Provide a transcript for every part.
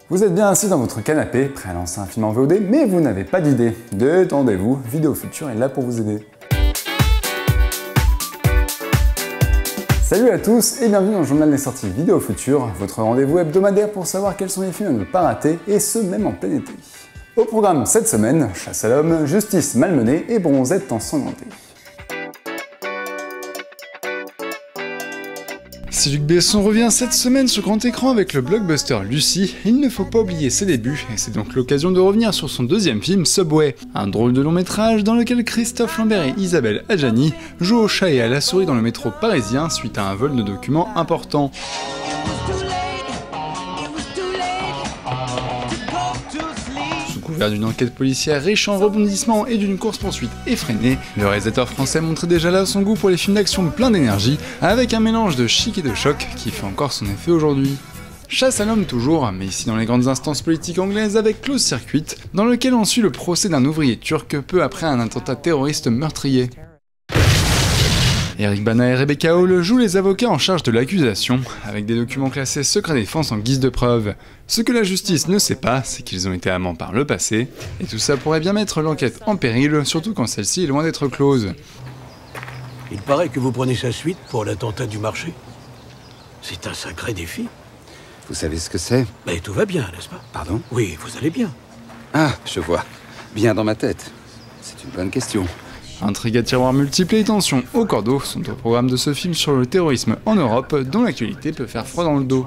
Vous êtes bien assis dans votre canapé, prêt à lancer un film en VOD, mais vous n'avez pas d'idée. Détendez-vous, Vidéo Futur est là pour vous aider. Salut à tous et bienvenue dans le journal des sorties Vidéo Futur, votre rendez-vous hebdomadaire pour savoir quels sont les films à ne pas rater, et ce même en plein été. Au programme cette semaine, chasse à l'homme, justice malmenée et bronzette ensanglantée. Si Luc Besson revient cette semaine sur grand écran avec le blockbuster Lucy, il ne faut pas oublier ses débuts, et c'est donc l'occasion de revenir sur son deuxième film Subway, un drôle de long métrage dans lequel Christophe Lambert et Isabelle Adjani jouent au chat et à la souris dans le métro parisien suite à un vol de documents important. D'une enquête policière riche en rebondissements et d'une course-poursuite effrénée, le réalisateur français montrait déjà là son goût pour les films d'action plein d'énergie, avec un mélange de chic et de choc qui fait encore son effet aujourd'hui. Chasse à l'homme toujours, mais ici dans les grandes instances politiques anglaises avec Close Circuit, dans lequel on suit le procès d'un ouvrier turc peu après un attentat terroriste meurtrier. Eric Bana et Rebecca Hall jouent les avocats en charge de l'accusation, avec des documents classés secret défense en guise de preuve. Ce que la justice ne sait pas, c'est qu'ils ont été amants par le passé, et tout ça pourrait bien mettre l'enquête en péril, surtout quand celle-ci est loin d'être close. Il paraît que vous prenez sa suite pour l'attentat du marché. C'est un sacré défi. Vous savez ce que c'est? Mais tout va bien, n'est-ce pas? Pardon? Oui, vous allez bien. Ah, je vois. Bien dans ma tête. C'est une bonne question. Intrigue à tiroirs multiples et tensions au cordeau sont au programme de ce film sur le terrorisme en Europe, dont l'actualité peut faire froid dans le dos.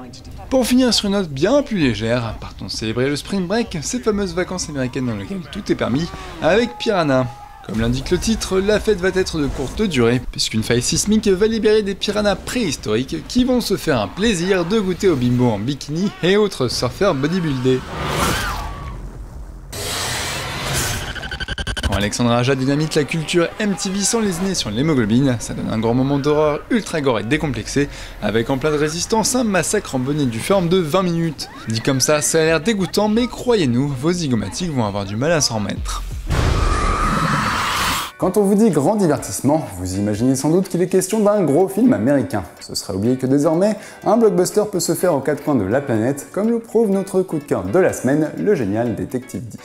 Pour finir sur une note bien plus légère, partons célébrer le Spring Break, ces fameuses vacances américaines dans lesquelles tout est permis, avec Piranha. Comme l'indique le titre, la fête va être de courte durée, puisqu'une faille sismique va libérer des piranhas préhistoriques qui vont se faire un plaisir de goûter au bimbo en bikini et autres surfeurs bodybuildés. Quand Alexandra Aja dynamite la culture MTV sans lésiner sur l'hémoglobine, ça donne un grand moment d'horreur ultra gore et décomplexé, avec en plein de résistance un massacre en bonne et due forme de 20 minutes. Dit comme ça a l'air dégoûtant, mais croyez-nous, vos zygomatiques vont avoir du mal à s'en remettre. Quand on vous dit grand divertissement, vous imaginez sans doute qu'il est question d'un gros film américain. Ce serait oublier que désormais, un blockbuster peut se faire aux quatre coins de la planète, comme le prouve notre coup de cœur de la semaine, le génial Détective D.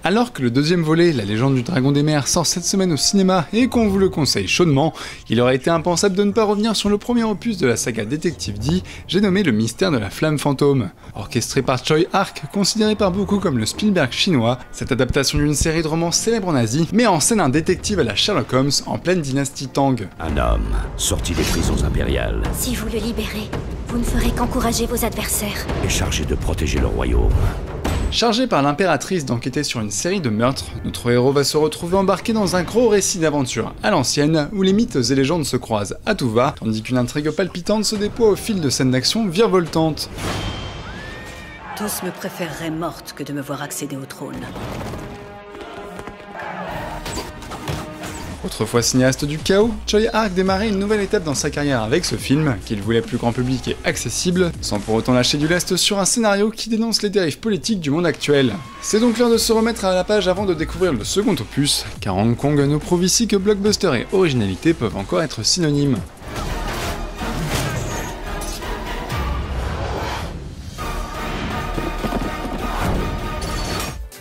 Alors que le deuxième volet, La légende du dragon des mers, sort cette semaine au cinéma et qu'on vous le conseille chaudement, il aurait été impensable de ne pas revenir sur le premier opus de la saga Détective D, j'ai nommé Le mystère de la flamme fantôme. Orchestré par Tsui Hark, considéré par beaucoup comme le Spielberg chinois, cette adaptation d'une série de romans célèbres en Asie met en scène un détective à la Sherlock Holmes en pleine dynastie Tang. Un homme sorti des prisons impériales Si vous le libérez, vous ne ferez qu'encourager vos adversaires. est chargé de protéger le royaume. Chargé par l'impératrice d'enquêter sur une série de meurtres, notre héros va se retrouver embarqué dans un gros récit d'aventure à l'ancienne, où les mythes et légendes se croisent à tout va, tandis qu'une intrigue palpitante se déploie au fil de scènes d'action virevoltantes. Tous me préféreraient morte que de me voir accéder au trône. Autrefois cinéaste du chaos, Tsui Hark démarrait une nouvelle étape dans sa carrière avec ce film, qu'il voulait plus grand public et accessible, sans pour autant lâcher du lest sur un scénario qui dénonce les dérives politiques du monde actuel. C'est donc l'heure de se remettre à la page avant de découvrir le second opus, car Hong Kong nous prouve ici que blockbuster et originalité peuvent encore être synonymes.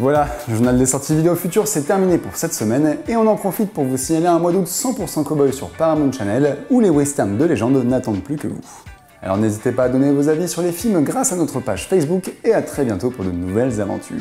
Voilà, le journal des sorties vidéo futures c'est terminé pour cette semaine et on en profite pour vous signaler un mois d'août 100% cowboy sur Paramount Channel où les westerns de légende n'attendent plus que vous. Alors n'hésitez pas à donner vos avis sur les films grâce à notre page Facebook et à très bientôt pour de nouvelles aventures.